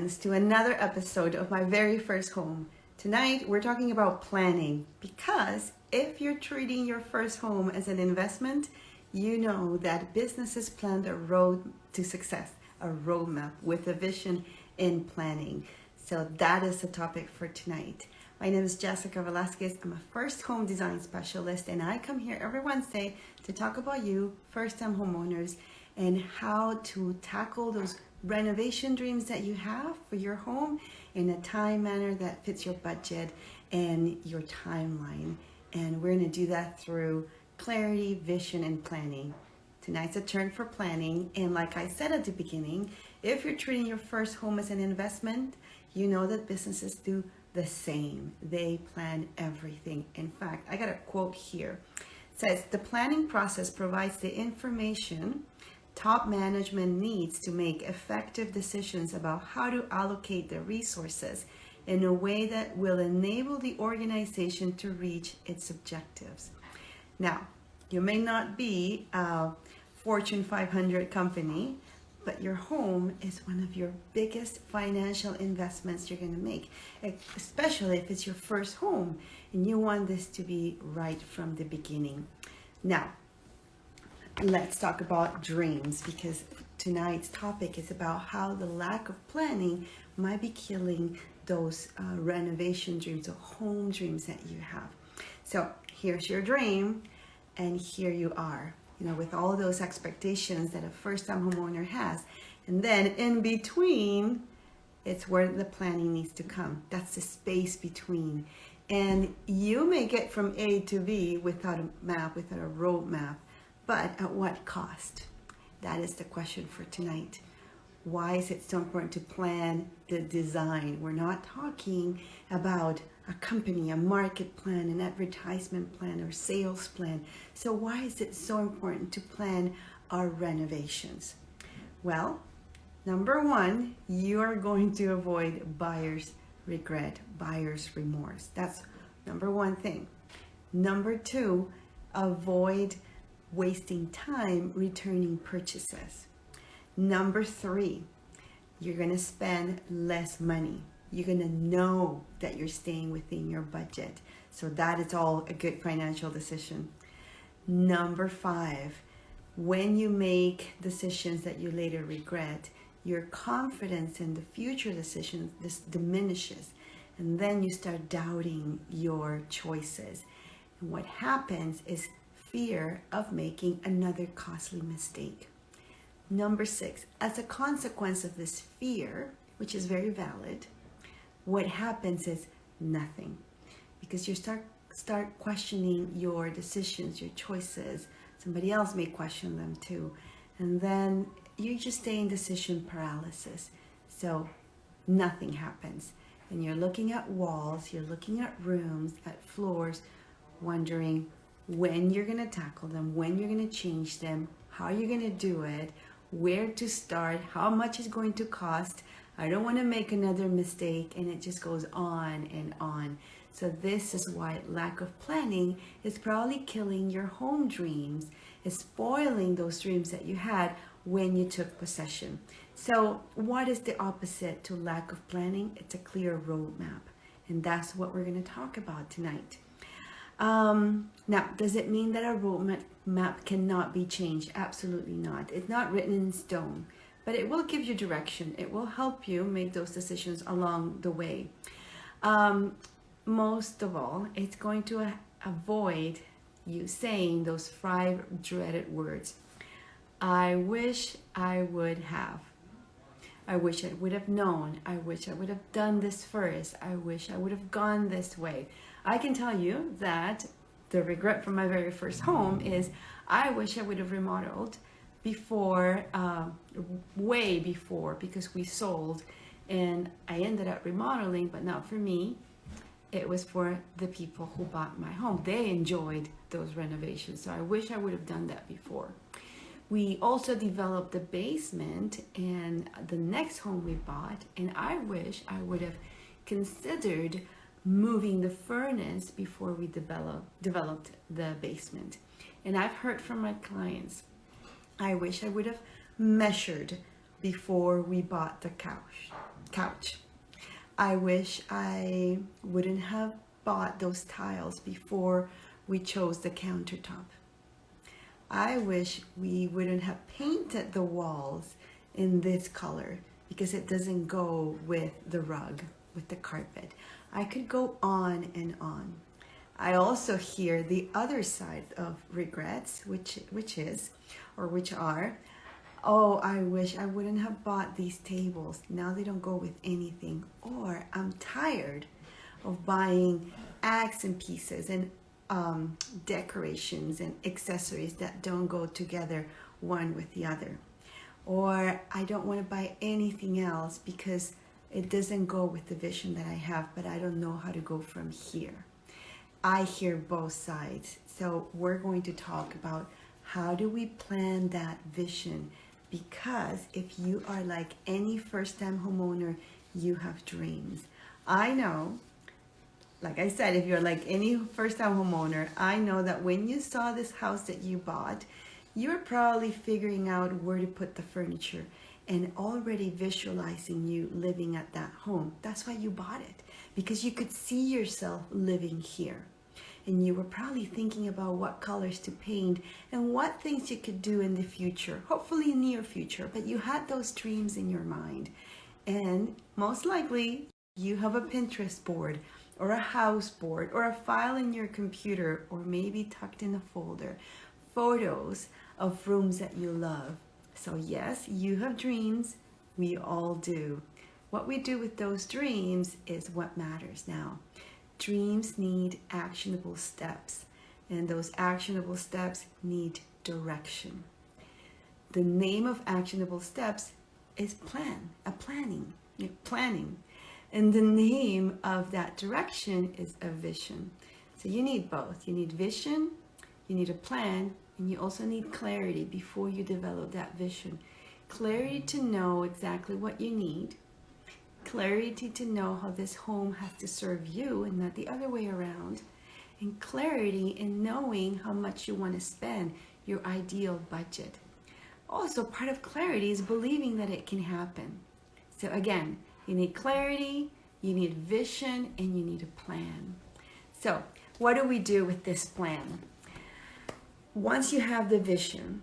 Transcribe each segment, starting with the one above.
friends, to another episode of my very first home. Tonight, we're talking about planning because if you're treating your first home as an investment, you know that businesses plan the road to success, a roadmap with a vision in planning. So that is the topic for tonight. My name is Jessica Velazquez. I'm a first home design specialist, and I come here every Wednesday to talk about you, first-time homeowners, and how to tackle those renovation dreams that you have for your home in a time manner that fits your budget and your timeline. And we're going to do that through clarity, vision, and planning. Tonight's a turn for planning, and like I said at the beginning, if you're treating your first home as an investment, you know that businesses do the same. They plan everything. In fact, I got a quote here. It says, the planning process provides the information top management needs to make effective decisions about how to allocate the resources in a way that will enable the organization to reach its objectives. Now, you may not be a Fortune 500 company, but your home is one of your biggest financial investments you're going to make, especially if it's your first home and you want this to be right from the beginning. Now, let's talk about dreams, because tonight's topic is about how the lack of planning might be killing those renovation dreams or home dreams that you have. So here's your dream, and here you are, with all those expectations that a first-time homeowner has. And then in between, it's where the planning needs to come. That's the space between. And you may get from A to B without a map, without a roadmap. But at what cost? That is the question for tonight. Why is it so important to plan the design? We're not talking about a company, a market plan, an advertisement plan, or sales plan. So why is it so important to plan our renovations? Well, number one, you are going to avoid buyer's regret, buyer's remorse. That's number one thing. Number two, avoid wasting time returning purchases. Number three, you're going to spend less money. You're going to know that you're staying within your budget. So that is all a good financial decision. Number five, when you make decisions that you later regret, your confidence in the future decisions diminishes. And then you start doubting your choices. And what happens is fear of making another costly mistake. Number six, as a consequence of this fear, which is very valid, what happens is nothing, because you start questioning your decisions, your choices. Somebody else may question them too, and then you just stay in decision paralysis. So nothing happens, and you're looking at walls, you're looking at rooms, at floors, wondering when you're going to tackle them, when you're going to change them, how you're going to do it, where to start, how much it's going to cost. I don't want to make another mistake, and it just goes on and on. So this is why lack of planning is probably killing your home dreams, is spoiling those dreams that you had when you took possession. So what is the opposite to lack of planning? It's a clear roadmap, and that's what we're going to talk about tonight. Now, does it mean that a roadmap cannot be changed? Absolutely not. It's not written in stone, but it will give you direction. It will help you make those decisions along the way. Most of all, it's going to avoid you saying those 5 dreaded words. I wish I would have. I wish I would have known. I wish I would have done this first. I wish I would have gone this way. I can tell you that the regret from my very first home is I wish I would have remodeled before, way before, because we sold and I ended up remodeling, but not for me. It was for the people who bought my home. They enjoyed those renovations. So I wish I would have done that before. We also developed the basement and the next home we bought, and I wish I would have considered moving the furnace before we developed the basement. And I've heard from my clients, I wish I would have measured before we bought the couch. I wish I wouldn't have bought those tiles before we chose the countertop. I wish we wouldn't have painted the walls in this color because it doesn't go with the rug, with the carpet. I could go on and on. I also hear the other side of regrets, which are, oh, I wish I wouldn't have bought these tables. Now they don't go with anything. Or I'm tired of buying accent pieces and decorations and accessories that don't go together one with the other. Or I don't want to buy anything else because it doesn't go with the vision that I have, but I don't know how to go from here. I hear both sides. So we're going to talk about how do we plan that vision, because if you are like any first-time homeowner, you have dreams. I know, like I said, if you're like any first-time homeowner, I know that when you saw this house that you bought, you're probably figuring out where to put the furniture and already visualizing you living at that home. That's why you bought it, because you could see yourself living here. And you were probably thinking about what colors to paint and what things you could do in the future, hopefully near future, but you had those dreams in your mind. And most likely you have a Pinterest board or a house board or a file in your computer, or maybe tucked in a folder, photos of rooms that you love. So yes, you have dreams, we all do. What we do with those dreams is what matters now. Dreams need actionable steps, and those actionable steps need direction. The name of actionable steps is planning. And the name of that direction is a vision. So you need both. You need vision, you need a plan, and you also need clarity before you develop that vision. Clarity to know exactly what you need. Clarity to know how this home has to serve you and not the other way around. And clarity in knowing how much you want to spend, your ideal budget. Also, part of clarity is believing that it can happen. So again, you need clarity, you need vision, and you need a plan. So what do we do with this plan? Once you have the vision,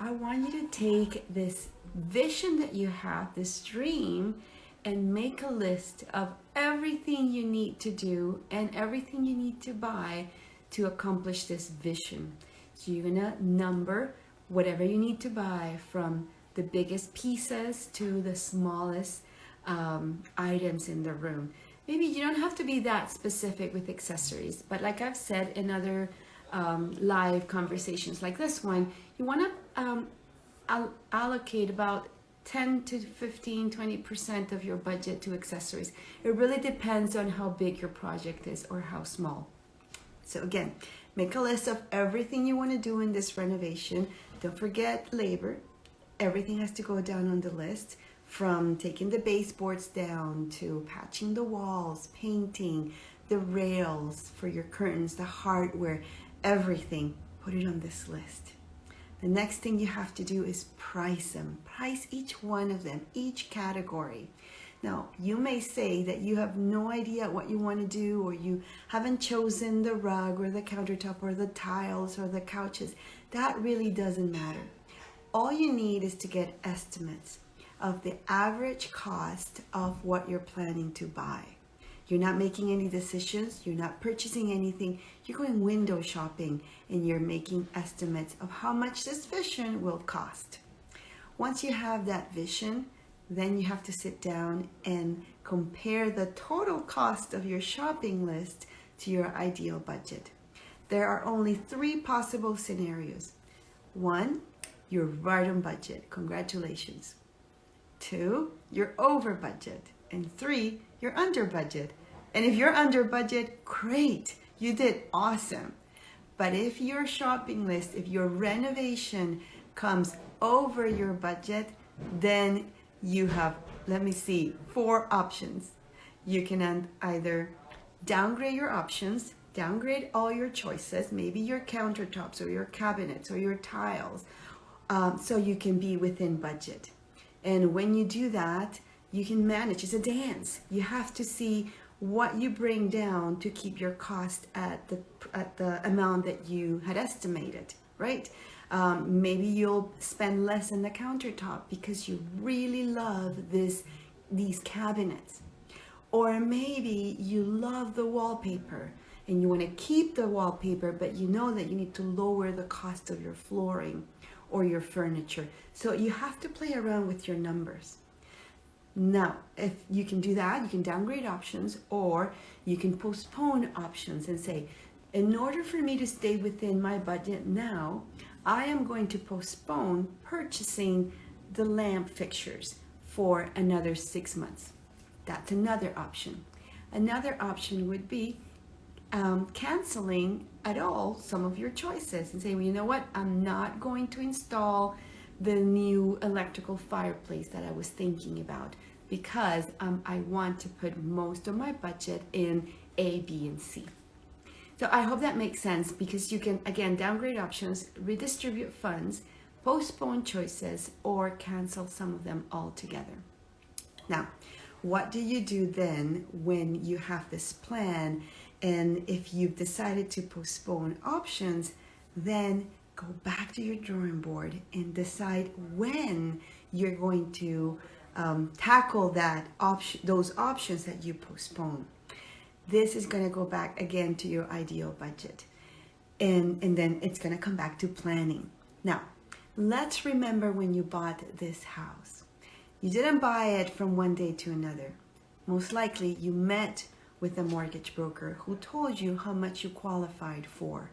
I want you to take this vision that you have, this dream, and make a list of everything you need to do and everything you need to buy to accomplish this vision. So you're gonna number whatever you need to buy, from the biggest pieces to the smallest items in the room. Maybe you don't have to be that specific with accessories, but like I've said in other live conversations like this one, you want to allocate about 10 to 15, 20% of your budget to accessories. It really depends on how big your project is or how small. So again, make a list of everything you want to do in this renovation. Don't forget labor. Everything has to go down on the list, from taking the baseboards down to patching the walls, painting, the rails for your curtains, the hardware, everything. Put it on this list. The next thing you have to do is price them. Price each one of them, each category. Now, you may say that you have no idea what you want to do, or you haven't chosen the rug or the countertop or the tiles or the couches. That really doesn't matter. All you need is to get estimates of the average cost of what you're planning to buy. You're not making any decisions, you're not purchasing anything, you're going window shopping, and you're making estimates of how much this vision will cost. Once you have that vision, then you have to sit down and compare the total cost of your shopping list to your ideal budget. There are only 3 possible scenarios. 1, you're right on budget. Congratulations. 2, you're over budget. And 3, you're under budget. And if you're under budget, great, you did awesome. But if your shopping list, if your renovation comes over your budget, then you have, 4 options. You can either downgrade your options, downgrade all your choices, maybe your countertops or your cabinets or your tiles, so you can be within budget. And when you do that, you can manage. It's a dance. You have to see what you bring down to keep your cost at the amount that you had estimated, right? Maybe you'll spend less on the countertop because you really love these cabinets. Or maybe you love the wallpaper and you want to keep the wallpaper, but you know that you need to lower the cost of your flooring or your furniture. So you have to play around with your numbers. Now, if you can do that, you can downgrade options, or you can postpone options and say, in order for me to stay within my budget now, I am going to postpone purchasing the lamp fixtures for another 6 months. That's another option. Another option would be canceling at all some of your choices and say, well, you know what, I'm not going to install the new electrical fireplace that I was thinking about because I want to put most of my budget in A, B, and C. So I hope that makes sense, because you can, again, downgrade options, redistribute funds, postpone choices, or cancel some of them altogether. Now, what do you do then when you have this plan, and if you've decided to postpone options, then go back to your drawing board and decide when you're going to tackle those options that you postpone. This is going to go back again to your ideal budget, and then it's going to come back to planning. Now, let's remember when you bought this house. You didn't buy it from one day to another. Most likely you met with a mortgage broker who told you how much you qualified for.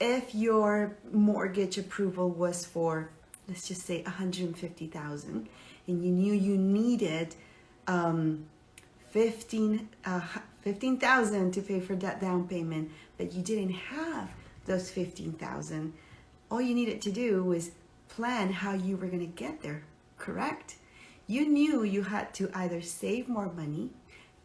If your mortgage approval was for, let's just say, $150,000, and you knew you needed $15,000 to pay for that down payment, but you didn't have those $15,000, all you needed to do was plan how you were going to get there, correct? You knew you had to either save more money,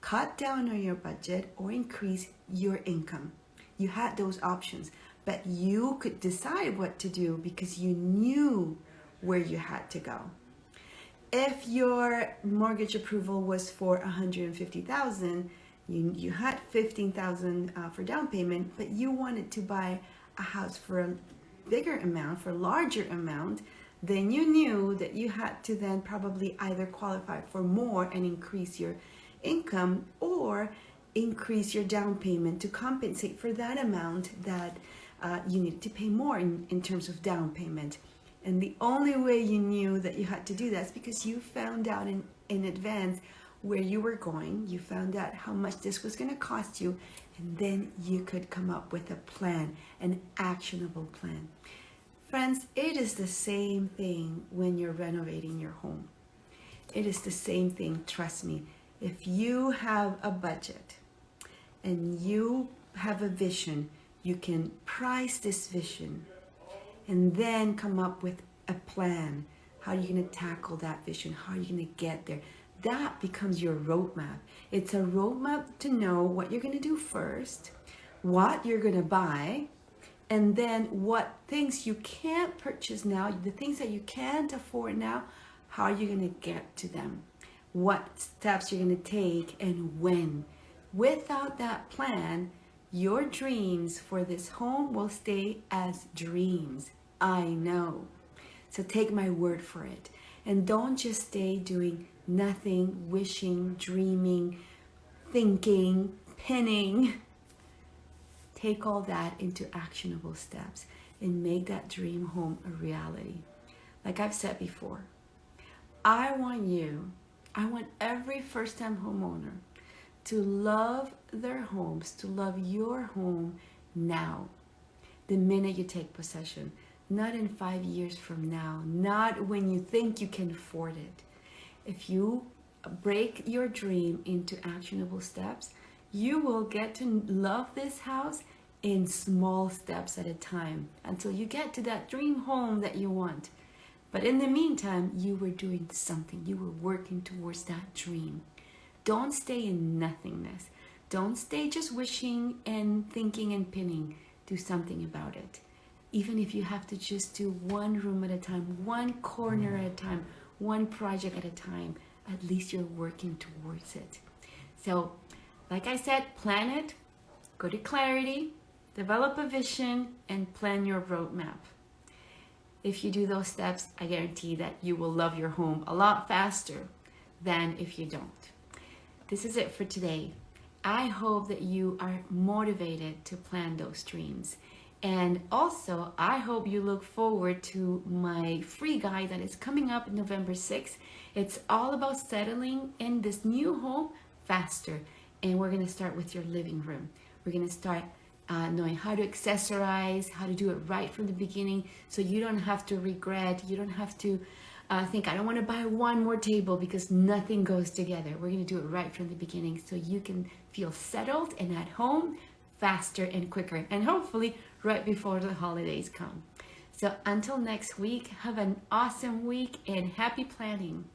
cut down on your budget, or increase your income. You had those options, but you could decide what to do because you knew where you had to go. If your mortgage approval was for $150,000, you had $15,000 for down payment, but you wanted to buy a house for a bigger amount, for a larger amount, then you knew that you had to then probably either qualify for more and increase your income, or increase your down payment to compensate for that amount that you needed to pay more in terms of down payment. And the only way you knew that you had to do that is because you found out in advance where you were going. You found out how much this was going to cost you, and then you could come up with a plan, an actionable plan. Friends, it is the same thing when you're renovating your home. It is the same thing, trust me. If you have a budget and you have a vision, you can price this vision and then come up with a plan. How are you going to tackle that vision? How are you going to get there? That becomes your roadmap. It's a roadmap to know what you're going to do first, what you're going to buy, and then what things you can't purchase now, the things that you can't afford now, how are you going to get to them? What steps you're going to take and when. Without that plan, your dreams for this home will stay as dreams. I know. So take my word for it. And don't just stay doing nothing, wishing, dreaming, thinking, pinning. Take all that into actionable steps and make that dream home a reality. Like I've said before, I want every first-time homeowner to love their homes, to love your home now, the minute you take possession, not in 5 years from now, not when you think you can afford it. If you break your dream into actionable steps, you will get to love this house in small steps at a time until you get to that dream home that you want. But in the meantime, you were doing something. You were working towards that dream. Don't stay in nothingness. Don't stay just wishing and thinking and pinning. Do something about it. Even if you have to just do one room at a time, one corner at a time, one project at a time. At least you're working towards it. So, like I said, plan it, go to clarity, develop a vision, and plan your roadmap. If you do those steps, I guarantee that you will love your home a lot faster than if you don't. This is it for today. I hope that you are motivated to plan those dreams. And also, I hope you look forward to my free guide that is coming up November 6th. It's all about settling in this new home faster. And we're going to start with your living room. We're going to start knowing how to accessorize, how to do it right from the beginning, so you don't have to regret, you don't have to think, I don't want to buy one more table, because nothing goes together. We're going to do it right from the beginning so you can feel settled and at home faster and quicker, and hopefully right before the holidays come. So until next week, have an awesome week and happy planning.